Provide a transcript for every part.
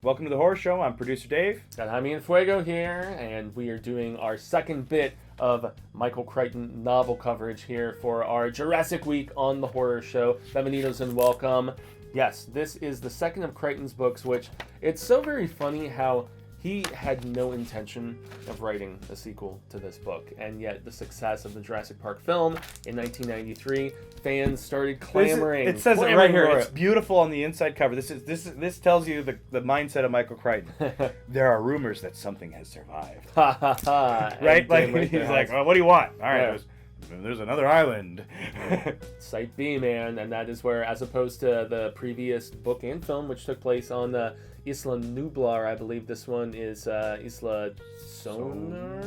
Welcome to the Horror Show. I'm producer Dave. Got Jaime and Fuego here, and we are doing our second bit of Michael Crichton novel coverage here for our Jurassic Week on the Horror Show. Bienvenidos and welcome. Yes, this is the second of Crichton's books, which it's so very funny how he had no intention of writing a sequel to this book, and yet the success of the Jurassic Park film in 1993, fans started clamoring. It says it right here. It's beautiful on the inside cover. This tells you the mindset of Michael Crichton. There are rumors that something has survived. Right? Like he's like, well, what do you want? All right, there's another island. Site B, man, and that is where, as opposed to the previous book and film, which took place on the Isla Nublar, I believe this one is Isla Sona?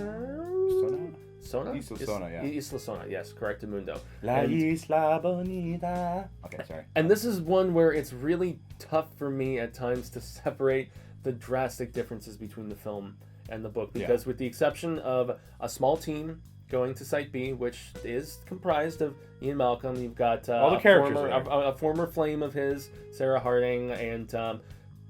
Sona? Isla Sona, yeah. Isla Sona, yes, correct, Mundo. La Isla Bonita. Okay, sorry. And this is one where it's really tough for me at times to separate the drastic differences between the film and the book, because with the exception of a small team going to Site B, which is comprised of Ian Malcolm, you've got all the characters a former flame of his, Sarah Harding, and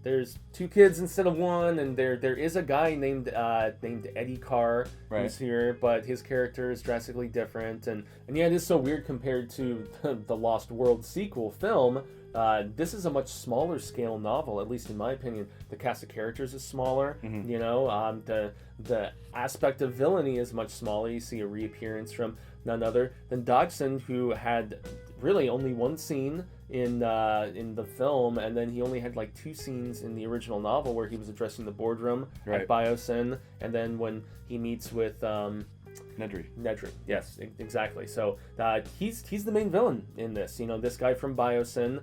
there's two kids instead of one, and there is a guy named Eddie Carr who's here, but his character is drastically different, and yeah, it is so weird compared to the Lost World sequel film. This is a much smaller scale novel, at least in my opinion. The cast of characters is smaller. Mm-hmm. You know, the aspect of villainy is much smaller. You see a reappearance from none other than Dodgson, who had really only one scene in the film, and then he only had like two scenes in the original novel where he was addressing the boardroom at Biosyn, and then when he meets with Nedry, yes, exactly. So he's the main villain in this. You know, this guy from Biosyn.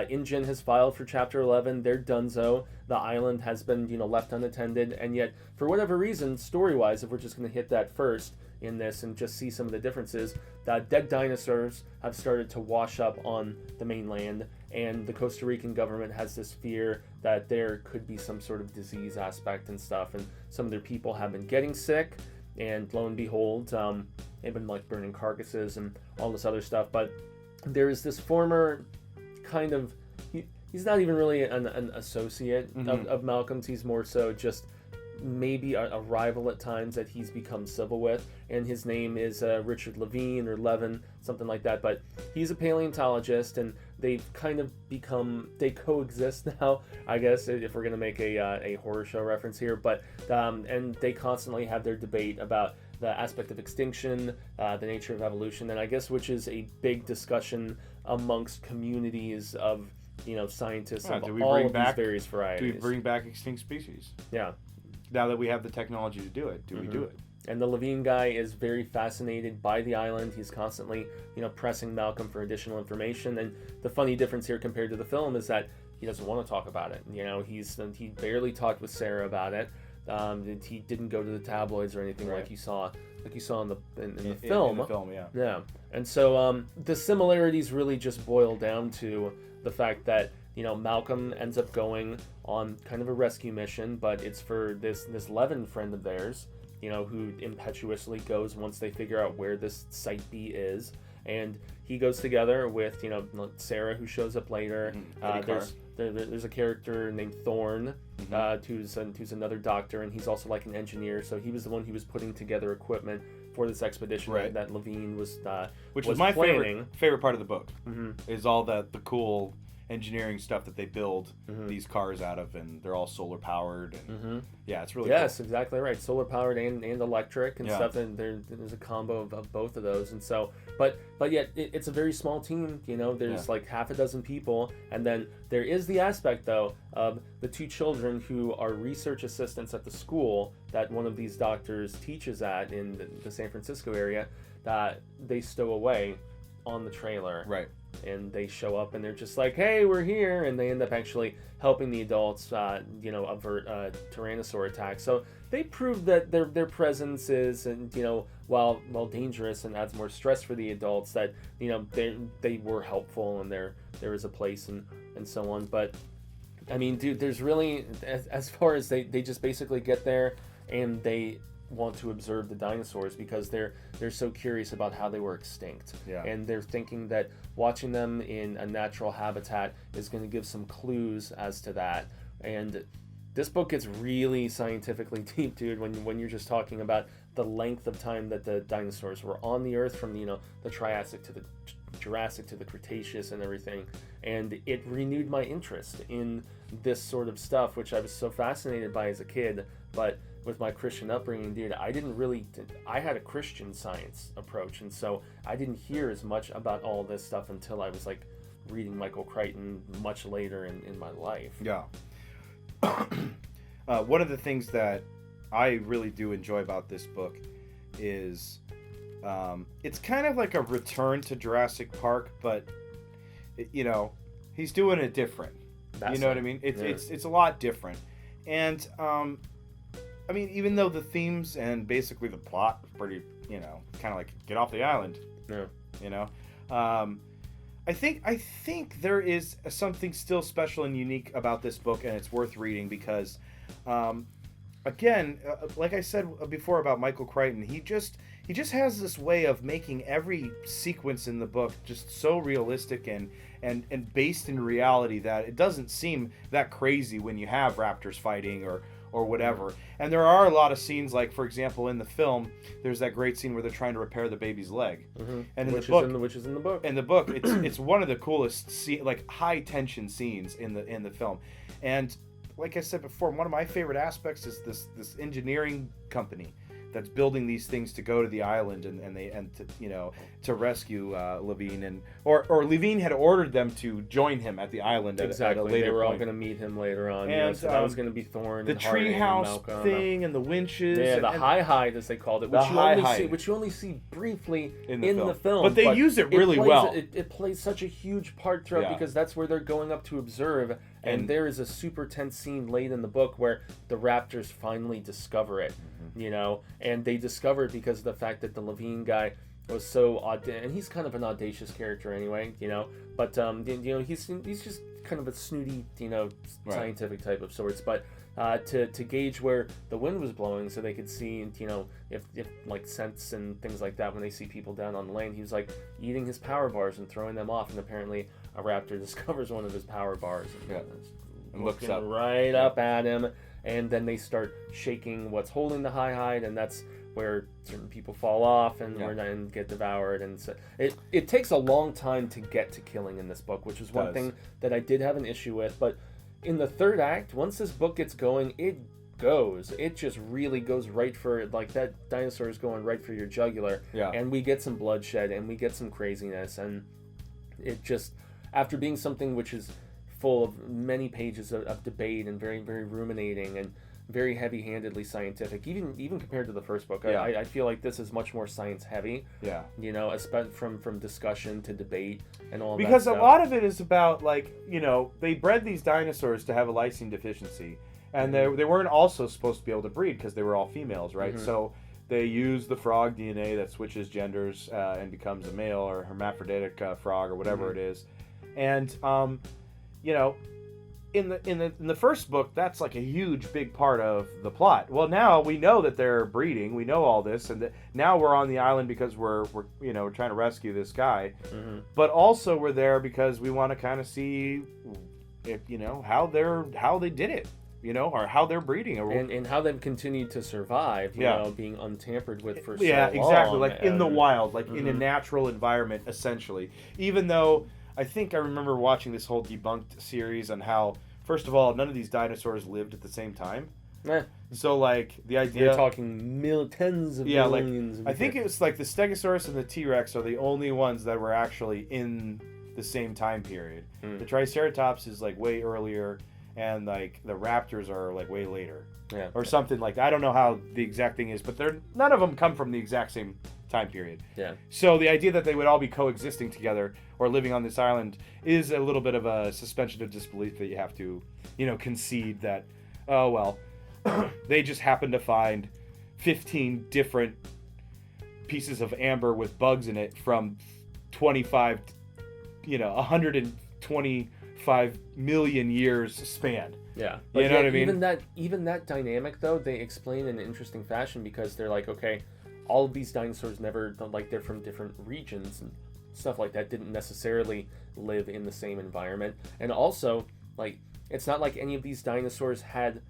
InGen has filed for Chapter 11. They're donezo. The island has been, left unattended, and yet for whatever reason, story-wise, if we're just going to hit that first in this and just see some of the differences, dead dinosaurs have started to wash up on the mainland, and the Costa Rican government has this fear that there could be some sort of disease aspect and stuff, and some of their people have been getting sick. And lo and behold, they've been like burning carcasses and all this other stuff. But there is this former kind of, he's not even really an associate of Malcolm's. He's more so just maybe a rival at times that he's become civil with. And his name is Richard Levine or Levin, something like that. But he's a paleontologist, and they've kind of they coexist now, I guess, if we're going to make a horror show reference here. But and they constantly have their debate about the aspect of extinction, the nature of evolution, and I guess which is a big discussion amongst communities of scientists of all of these various varieties. Do we bring back extinct species? Yeah. Now that we have the technology to do it, we do it? And the Levine guy is very fascinated by the island. He's constantly, pressing Malcolm for additional information. And the funny difference here compared to the film is that he doesn't want to talk about it. He barely talked with Sarah about it. He didn't go to the tabloids or anything like you saw in the film. In the film, yeah. Yeah. And so the similarities really just boil down to the fact that Malcolm ends up going on kind of a rescue mission, but it's for this Levin friend of theirs, who impetuously goes once they figure out where this Site B is, and he goes together with Sarah, who shows up later. There's a character named Thorne, who's another doctor, and he's also like an engineer. So he was the one who was putting together equipment for this expedition that Levine was which was my favorite part of the book. Is all the cool engineering stuff that they build these cars out of, and they're all solar powered, and it's really cool. Exactly right, solar powered and electric and stuff, and there's a combo of both of those. And so but yet it's a very small team. There's like half a dozen people, and then there is the aspect though of the two children who are research assistants at the school that one of these doctors teaches at in the San Francisco area, that they stow away on the trailer. Right. And they show up and they're just like, hey, we're here, and they end up actually helping the adults avert Tyrannosaur attacks. So they prove that their presence is, and while dangerous and adds more stress for the adults, that they were helpful, and there is a place and so on. But I mean, dude, there's really, as far as they just basically get there and they want to observe the dinosaurs because they're so curious about how they were extinct. Yeah. And they're thinking that watching them in a natural habitat is going to give some clues as to that. And this book gets really scientifically deep, dude, when you're just talking about the length of time that the dinosaurs were on the Earth, from the Triassic to the Jurassic to the Cretaceous and everything. And it renewed my interest in this sort of stuff, which I was so fascinated by as a kid. But with my Christian upbringing, dude, I had a Christian Science approach, and so I didn't hear as much about all this stuff until I was like reading Michael Crichton much later in my life. Yeah. One of the things that I really do enjoy about this book is it's kind of like a return to Jurassic Park, but he's doing it different. You know what I mean? It's a lot different. And I mean, even though the themes and basically the plot is pretty, kind of like get off the island. Yeah. I think there is something still special and unique about this book, and it's worth reading because, again, like I said before about Michael Crichton, he just has this way of making every sequence in the book just so realistic and based in reality that it doesn't seem that crazy when you have raptors fighting or whatever. And there are a lot of scenes, like, for example, in the film, there's that great scene where they're trying to repair the baby's leg. Mm-hmm. And in which the book, is in the book. In the book, it's one of the coolest high tension scenes in the film. And like I said before, one of my favorite aspects is this engineering company that's building these things to go to the island to rescue Levine or Levine had ordered them to join him at the island at a later they were all point. going to meet him later on, and so that was going to be Thorne, the and Harding, treehouse and thing, and the winches, the hide as they called it, which you only see briefly in the film, but they use it really well. It plays such a huge part throughout because that's where they're going up to observe, and there is a super tense scene late in the book where the raptors finally discover it. And they discover it because of the fact that the Levine guy was so and he's kind of an audacious character anyway, but he's just kind of a snooty, scientific type of sorts, but to gauge where the wind was blowing so they could see, if like scents and things like that when they see people down on the land, he was like eating his power bars and throwing them off, and apparently a raptor discovers one of his power bars and looks up up at him. And then they start shaking what's holding the hide, and that's where certain people fall off and get devoured. And so it takes a long time to get to killing in this book, which is one thing that I did have an issue with. But in the third act, once this book gets going, it just really goes right for, like, that dinosaur is going right for your jugular. Yeah. And we get some bloodshed, and we get some craziness, and it just, after being something which is full of many pages of debate and very, very ruminating and very heavy-handedly scientific, even compared to the first book. I feel like this is much more science-heavy. Yeah. Especially from discussion to debate and all that because stuff. A lot of it is about, like, they bred these dinosaurs to have a lysine deficiency, and they weren't also supposed to be able to breed because they were all females, right? Mm-hmm. So they use the frog DNA that switches genders and becomes a male or hermaphroditic frog or whatever it is, and in the first book, that's like a huge big part of the plot. Well, now we know that they're breeding. We know all this, and now we're on the island because we're trying to rescue this guy. Mm-hmm. But also we're there because we want to kind of see if how they did it, or how they're breeding, and how they've continued to survive. Being untampered with for so long. Yeah, exactly. Like in the wild, like in a natural environment, essentially. Even though I think I remember watching this whole debunked series on how, first of all, none of these dinosaurs lived at the same time. So, like, the idea... We're talking tens of millions. I think it was like the Stegosaurus and the T-Rex are the only ones that were actually in the same time period. The Triceratops is, like, way earlier, and, like, the Raptors are, like, way later. Yeah. Or something like that. I don't know how the exact thing is, but none of them come from the exact same time period. Yeah. So the idea that they would all be coexisting together or living on this island is a little bit of a suspension of disbelief that you have to, concede that, oh, well, they just happen to find 15 different pieces of amber with bugs in it from 125 million years span. Yeah. You know what I mean? Even that dynamic, though, they explain in an interesting fashion because they're like, okay, all of these dinosaurs they're from different regions and stuff like that, didn't necessarily live in the same environment. And also, like, it's not like any of these dinosaurs had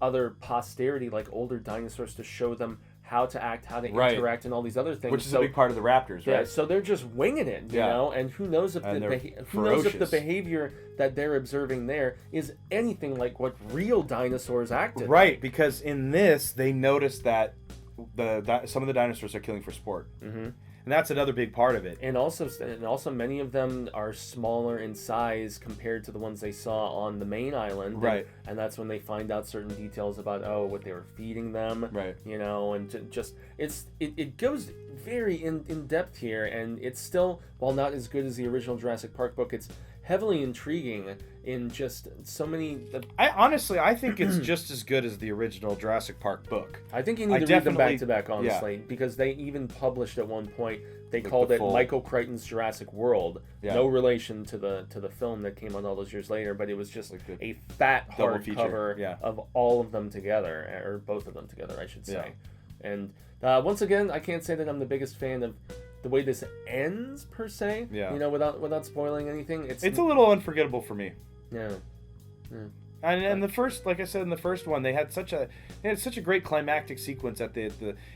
other posterity, like older dinosaurs, to show them how to act, how to interact, and all these other things. Which is a big part of the Raptors, right? Yeah, so they're just winging it, you know. And who knows if the behavior that they're observing there is anything like what real dinosaurs acted. Right, like. because in this they noticed that some of the dinosaurs are killing for sport. Mm-hmm. And that's another big part of it. And also many of them are smaller in size compared to the ones they saw on the main island. Right. And that's when they find out certain details about, what they were feeding them. Right. You know, and just, it goes very in depth here. And it's still, while not as good as the original Jurassic Park book, it's heavily intriguing in just so many... I think it's just as good as the original Jurassic Park book. I think you need to read them back to back, honestly, because they even published at one point, they called it Michael Crichton's Jurassic World. Yeah. No relation to the film that came out all those years later, but it was just like a fat hardcover of all of them together, or both of them together, I should say. Yeah. And once again, I can't say that I'm the biggest fan of the way this ends, per se. Yeah. You know, without spoiling anything. It's a little unforgettable for me. Yeah. And the first, like I said in the first one, they had such a great climactic sequence at the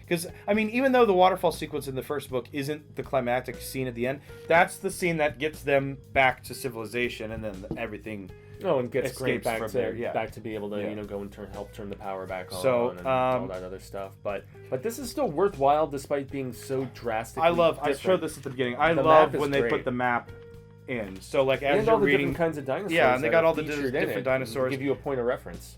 because I mean, even though the waterfall sequence in the first book isn't the climactic scene at the end, that's the scene that gets them back to civilization, and then everything. Oh, and gets great back to be able to go and help turn the power back on, and all that other stuff. But this is still worthwhile despite being so drastically different. I showed this at the beginning. I love when they put the map in. So like as and you're all the reading different kinds of dinosaurs. Yeah, and they got all the different dinosaurs. To give you a point of reference.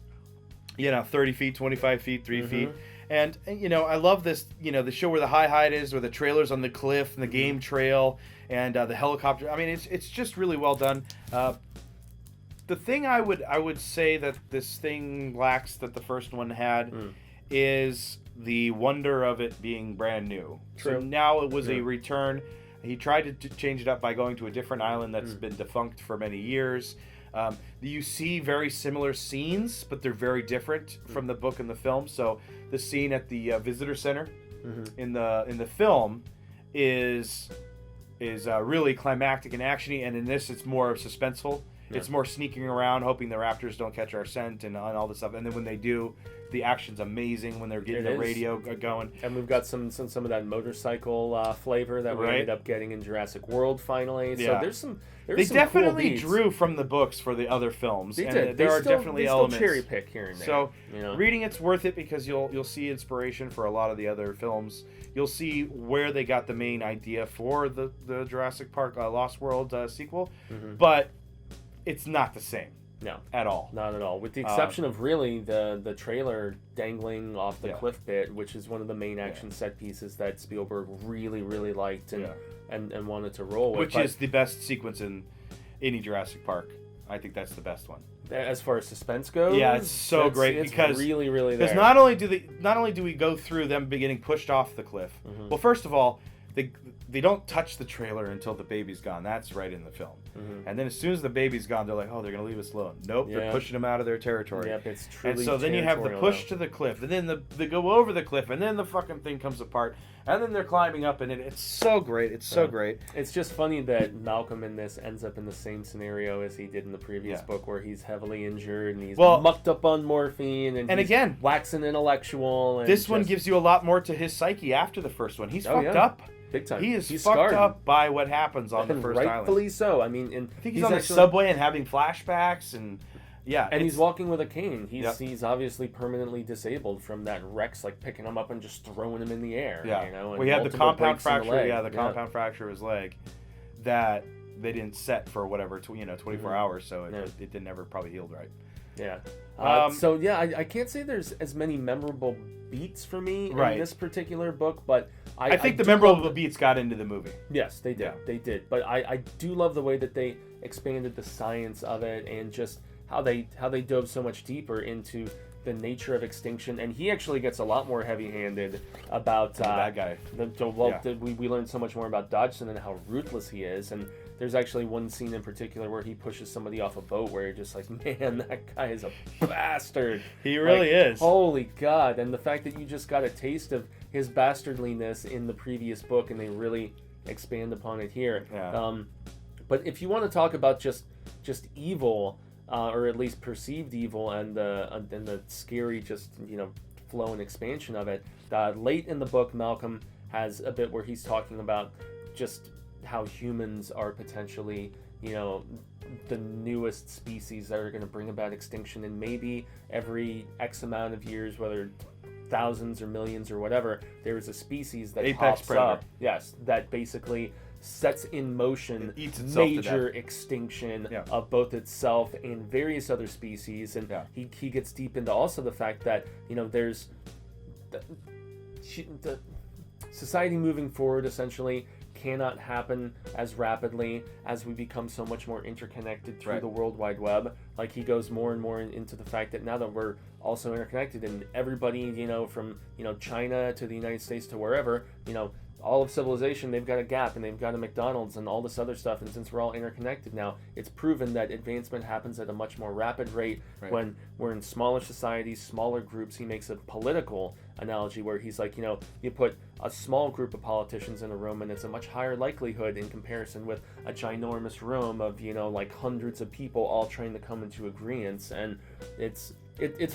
30 feet, 25 feet, 3 feet. And I love this, the show where the high is, where the trailer's on the cliff and the game trail and the helicopter. I mean, it's just really well done. The thing I would say that this thing lacks that the first one had is the wonder of it being brand new. True. So now it was a return. He tried to change it up by going to a different island that's been defunct for many years. You see very similar scenes, but they're very different from the book and the film. So the scene at the visitor center in the film is really climactic and actiony, and in this it's more suspenseful. Yeah. It's more sneaking around, hoping the raptors don't catch our scent and all this stuff. And then when they do, the action's amazing when they're getting the radio going. And we've got some of that motorcycle flavor that we ended up getting in Jurassic World finally. So there's some definitely cool drew from the books for the other films. They did. There are definitely elements. Cherry pick here and there. So reading it's worth it because you'll see inspiration for a lot of the other films. You'll see where they got the main idea for the Jurassic Park Lost World sequel, but it's not the same. No. At all. Not at all. With the exception of really the trailer dangling off the cliff bit, which is one of the main action set pieces that Spielberg really, really liked and wanted to roll with. Which is the best sequence in any Jurassic Park. I think that's the best one. As far as suspense goes? Yeah, it's so great because really, really there. Because not only do we go through them getting pushed off the cliff. Well, first of all, they don't touch the trailer until the baby's gone. That's right in the film. And then as soon as the baby's gone, they're like, oh, they're going to leave us alone. Nope, they're pushing them out of their territory. Yep, it's truly And so then you have the push to the cliff, and then they go over the cliff, and then the fucking thing comes apart, and then they're climbing up, and it's so great. It's so great. It's just funny that Malcolm in this ends up in the same scenario as he did in the previous book, where he's heavily injured, and he's mucked up on morphine, and again, waxing intellectual. And this one gives you a lot more to his psyche after the first one. He's fucked up. Big time. He's fucked scarred. Up by what happens on the first island. Rightfully so. I mean, I think he's on the subway and having flashbacks, and and he's walking with a cane. He's obviously permanently disabled from that Rex picking him up and just throwing him in the air. And we had the compound fracture. The compound fracture of his leg that they didn't set for whatever 24 hours, so it didn't ever probably healed right. Yeah. I can't say there's as many memorable beats for me in this particular book, but I think the memorable beats got into the movie. Yes, they did. Yeah. They did. But I do love the way that they expanded the science of it and just how they dove so much deeper into the nature of extinction. And he actually gets a lot more heavy-handed about the bad guy. We learned so much more about Dodgson and how ruthless he is. And there's actually one scene in particular where he pushes somebody off a boat where you're just like, man, that guy is a bastard. He really is. Holy God. And the fact that you just got a taste of his bastardliness in the previous book and they really expand upon it here. Yeah. But if you want to talk about just evil, or at least perceived evil, and the scary just flow and expansion of it. Late in the book, Malcolm has a bit where he's talking about just how humans are potentially the newest species that are going to bring about extinction, and maybe every X amount of years, whether thousands or millions or whatever, there is a species that Apex pops predator. up, yes, that basically sets in motion major extinction of both itself and various other species. And he gets deep into also the fact that there's the society moving forward essentially cannot happen as rapidly as we become so much more interconnected through the World Wide Web. Like, he goes more and more into the fact that now that we're also interconnected, and everybody, from China to the United States to wherever, all of civilization, they've got a Gap and they've got a McDonald's and all this other stuff. And since we're all interconnected now, it's proven that advancement happens at a much more rapid rate when we're in smaller societies, smaller groups. He makes a political analogy where he's like, you put a small group of politicians in a room and it's a much higher likelihood in comparison with a ginormous room of, like hundreds of people all trying to come into agreement. And it's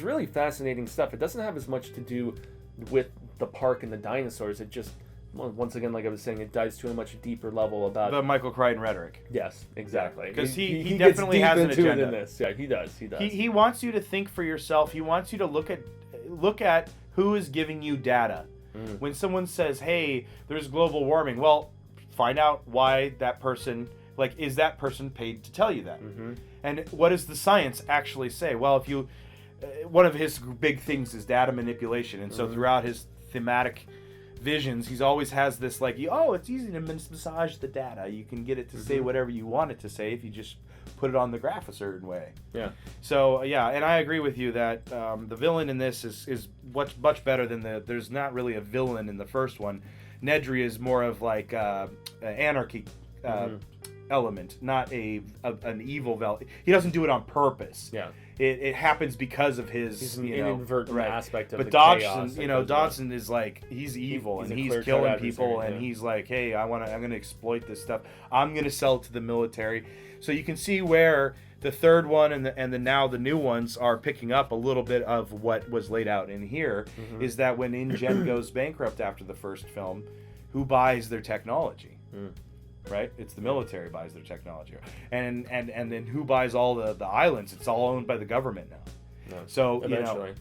really fascinating stuff. It doesn't have as much to do with the park and the dinosaurs. It just, once again, like I was saying, it dives to a much deeper level about the Michael Crichton rhetoric. Yes, exactly. Because he definitely has an agenda. In this. Yeah, he does. He wants you to think for yourself. He wants you to look at who is giving you data. When someone says, "Hey, there's global warming," well, find out why that person, is that person paid to tell you that? And what does the science actually say? Well, if you, one of his big things is data manipulation, and so throughout his thematic visions, he's always has this it's easy to massage the data. You can get it to say whatever you want it to say if you just put it on the graph a certain way. Yeah. So and I agree with you that the villain in this is much better than there's not really a villain in the first one. Nedry is more of an anarchy element, not an evil villain. He doesn't do it on purpose. Yeah. It happens because of his inadvertent aspect of but the Dodgson, chaos. Dodgson is he's evil and he's killing people and he's like, hey, I'm gonna exploit this stuff. I'm gonna sell it to the military. So you can see where the third one and the now the new ones are picking up a little bit of what was laid out in here. Is that when InGen goes bankrupt after the first film, who buys their technology? Right, it's the military buys their technology, and then who buys all the islands? It's all owned by the government now. So eventually,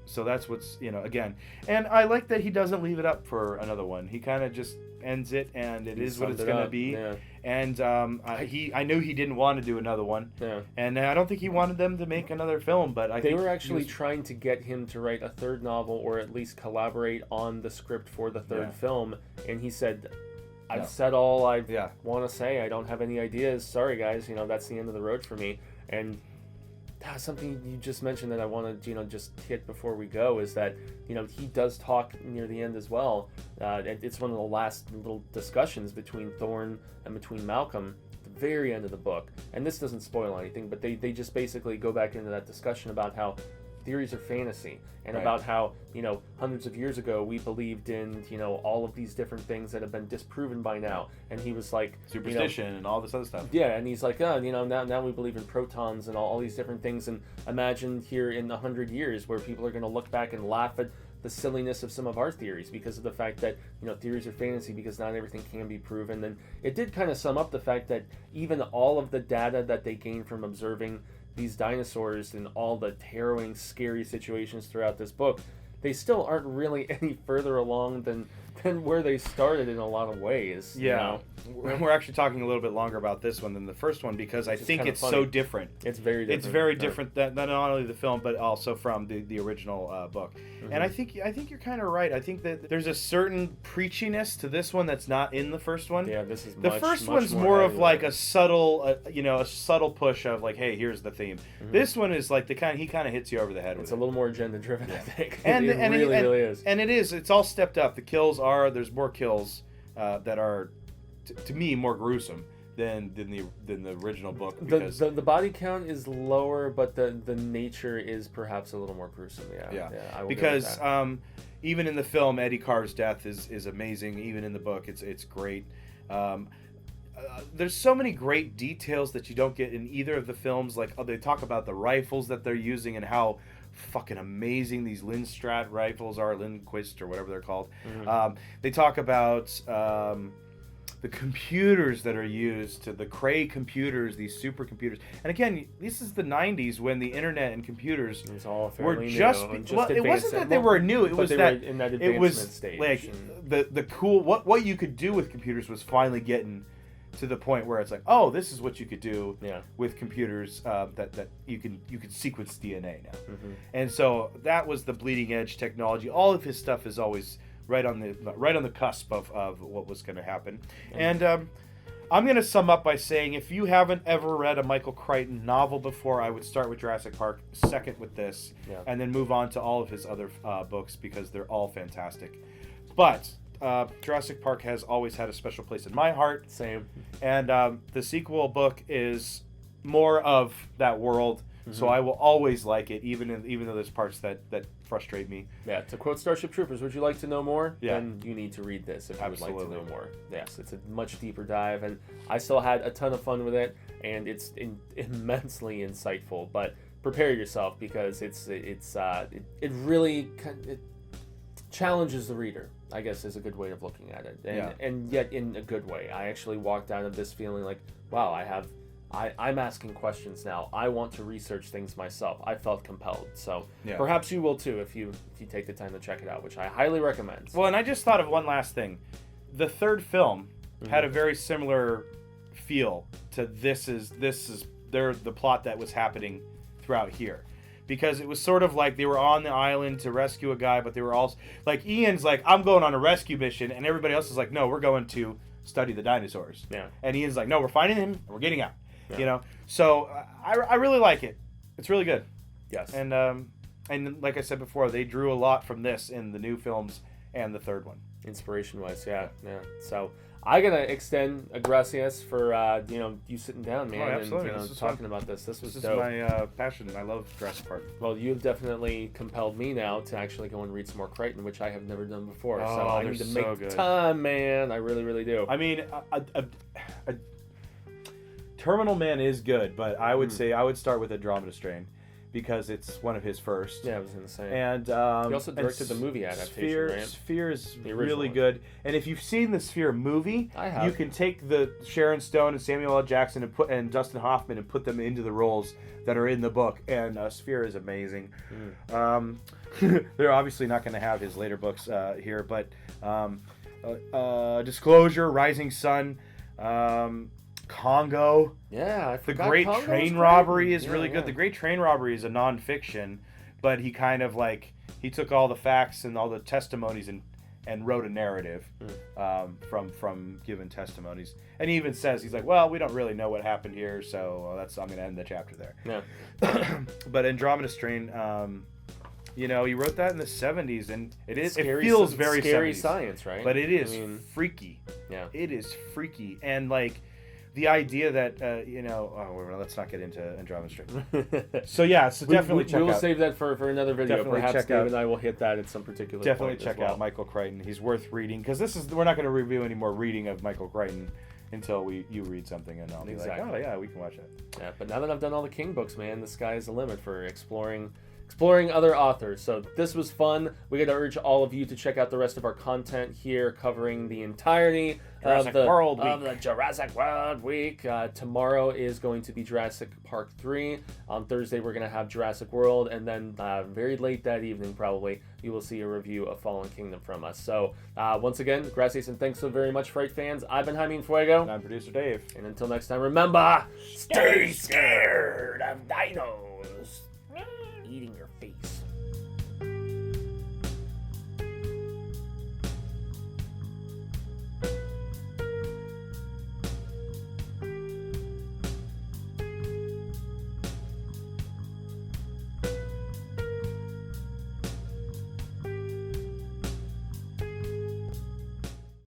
so that's what's again, and I like that he doesn't leave it up for another one. He kind of just ends it, and it is what it's going to be. Yeah. And I knew he didn't want to do another one. Yeah. And I don't think he wanted them to make another film, but I think they were actually trying to get him to write a third novel or at least collaborate on the script for the third film, and he said, I've said all I want to say. I don't have any ideas. Sorry, guys. That's the end of the road for me. And something you just mentioned that I want to, just hit before we go is that, he does talk near the end as well. It's one of the last little discussions between Thorne and between Malcolm at the very end of the book. And this doesn't spoil anything, but they just basically go back into that discussion about how theories are fantasy and about how, hundreds of years ago we believed in, all of these different things that have been disproven by now. And he was like, superstition and all this other stuff. Yeah, and he's like, now we believe in protons and all these different things. And imagine here in 100 years where people are going to look back and laugh at the silliness of some of our theories because of the fact that, theories are fantasy because not everything can be proven. And it did kind of sum up the fact that even all of the data that they gained from observing these dinosaurs and all the harrowing, scary situations throughout this book, they still aren't really any further along than where they started in a lot of ways. Yeah. We're actually talking a little bit longer about this one than the first one because I think it's so different. It's very different. It's very different than not only the film but also from the original book. And I think you're kind of right. I think that there's a certain preachiness to this one that's not in the first one. Yeah, this is the first one's more of like a subtle, a subtle push of like, hey, here's the theme. This one is like he kind of hits you over the head with it. It's a little more agenda driven, I think. And it really is. And it is. It's all stepped up. The kills there's more kills that are to me more gruesome than the original book. Because the body count is lower, but the nature is perhaps a little more gruesome. Yeah. I will because even in the film, Eddie Carr's death is amazing. Even in the book, it's great. there's so many great details that you don't get in either of the films. Like, they talk about the rifles that they're using and how fucking amazing these Lindstrat rifles are, Lindquist or whatever they're called. They talk about the computers that are used, the Cray computers, these supercomputers. And again, this is the 90s when the internet and computers were just well, it wasn't that they were new, it was that it was stage. Like the cool what you could do with computers was finally getting to the point where it's like, oh, this is what you could do with computers, that you could sequence DNA now. And so that was the bleeding edge technology. All of his stuff is always right on the cusp of what was going to happen. And I'm going to sum up by saying, if you haven't ever read a Michael Crichton novel before, I would start with Jurassic Park, second with this, and then move on to all of his other books, because they're all fantastic. But Jurassic Park has always had a special place in my heart. Same. And the sequel book is more of that world, so I will always like it, even though there's parts that frustrate me. Yeah, to quote Starship Troopers, would you like to know more? Yeah. Then you need to read this if you would like to know more. Yes, it's a much deeper dive, and I still had a ton of fun with it, and it's immensely insightful. But prepare yourself, because it really challenges the reader, I guess, is a good way of looking at it, and yet in a good way. I actually walked out of this feeling like, wow, I'm asking questions now. I want to research things myself. I felt compelled. So perhaps you will too if you take the time to check it out, which I highly recommend. Well, and I just thought of one last thing. The third film had a very similar feel to the plot that was happening throughout here. Because it was sort of like they were on the island to rescue a guy, but they were also like, Ian's like, I'm going on a rescue mission, and everybody else is like, no, we're going to study the dinosaurs. Yeah. And Ian's like, no, we're finding him and we're getting out. Yeah. You know, so I really like it. It's really good. Yes. And like I said before, they drew a lot from this in the new films and the third one. Inspiration wise, yeah. So I'm gonna extend a gracias for you sitting down, man, absolutely. and talking about this. This was dope. This is my passion. I love Jurassic Park. Well, you've definitely compelled me now to actually go and read some more Crichton, which I have never done before. Oh, so I need to make time, man. I really, really do. I mean, a Terminal Man is good, but I would say I would start with Andromeda Strain, because it's one of his first. Yeah, I was gonna say. And he also directed the movie adaptation, right? Sphere is really good. And if you've seen the Sphere movie, I have. You can take the Sharon Stone and Samuel L. Jackson and Dustin Hoffman and put them into the roles that are in the book. And Sphere is amazing. They're obviously not going to have his later books here, but Disclosure, Rising Sun. Congo. Yeah, I forgot. The Great Congo's Train great. Robbery is really good. The Great Train Robbery is a nonfiction, but he kind of he took all the facts and all the testimonies and wrote a narrative from given testimonies. And he even says, he's like, well, we don't really know what happened here, so I'm going to end the chapter there. Yeah. But Andromeda Strain, he wrote that in the 70s, and it feels very scary 70s, science, right? But it is freaky. Yeah. It is freaky. And the idea that let's not get into Andromeda Strain. So definitely check out. We'll save that for another video. Definitely Perhaps check Dave out. and I will hit that at some particular Definitely point check as well. out Michael Crichton. He's worth reading, because we're not going to review any more reading of Michael Crichton until you read something, and I'll be like, oh yeah, we can watch that. Yeah, but now that I've done all the King books, man, the sky is the limit for exploring other authors. So this was fun. We got to urge all of you to check out the rest of our content here, covering the entirety of the Jurassic World Week. Tomorrow is going to be Jurassic Park 3. On Thursday, we're going to have Jurassic World, and then very late that evening, probably, you will see a review of Fallen Kingdom from us. So once again, gracias and thanks so very much, Fright fans. I've been Jaime Fuego. And I'm producer Dave. And until next time, remember, stay scared of dinos.